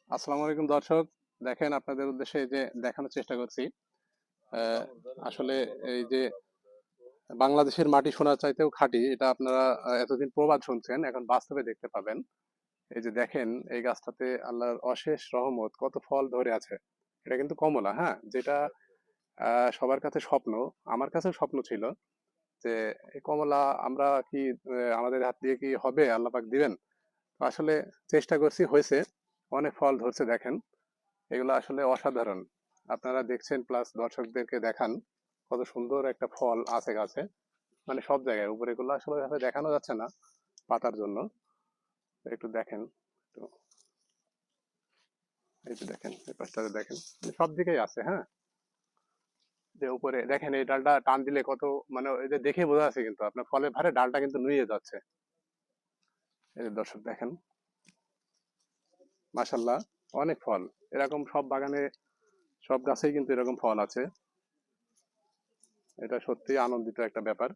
আসসালামু আলাইকুম দর্শক। দেখেন, আপনাদের উদ্দেশ্যে এই যে দেখানোর চেষ্টা করছি। আহ, আসলে এই যে বাংলাদেশের মাটি সোনার চাইতেও খাঁটি, এটা আপনারা এতদিন প্রবাদ শুনছেন, এখন বাস্তবে দেখতে পাবেন। এই যে দেখেন, এই গাছটাতে আল্লাহর অশেষ রহমত, কত ফল ধরে আছে। এটা কিন্তু কমলা, হ্যাঁ, যেটা সবার কাছে স্বপ্ন। আমার কাছেও স্বপ্ন ছিল যে এই কমলা আমরা কি আমাদের হাত দিয়ে কি হবে, আল্লাহ পাক দিবেন। তো আসলে চেষ্টা করছি, হয়েছে, অনেক ফল ধরছে দেখেন। এগুলো আসলে অসাধারণ। আপনারা দেখছেন, প্লাস দর্শকদেরকে দেখান কত সুন্দর একটা ফল আছে গাছে। মানে সব জায়গায় উপরে, এগুলো আসলে এভাবে দেখানো যাচ্ছে না পাতার জন্য। একটু দেখেন, একটু এই যে দেখেন, এই পাশটাতে দেখেন, সব দিকেই আছে, হ্যাঁ। যে উপরে দেখেন, এই ডালটা টান দিলে কত, মানে এই যে দেখে বোঝা যাচ্ছে, কিন্তু আপনার ফলের ভারে ডালটা কিন্তু নুয়ে যাচ্ছে। এই যে দর্শক দেখেন, মাশাল্লাহ, অনেক ফল। এরকম সব বাগানে, সব গাছেই কিন্তু এরকম ফল আছে। এটা সত্যি আনন্দিত একটা ব্যাপার।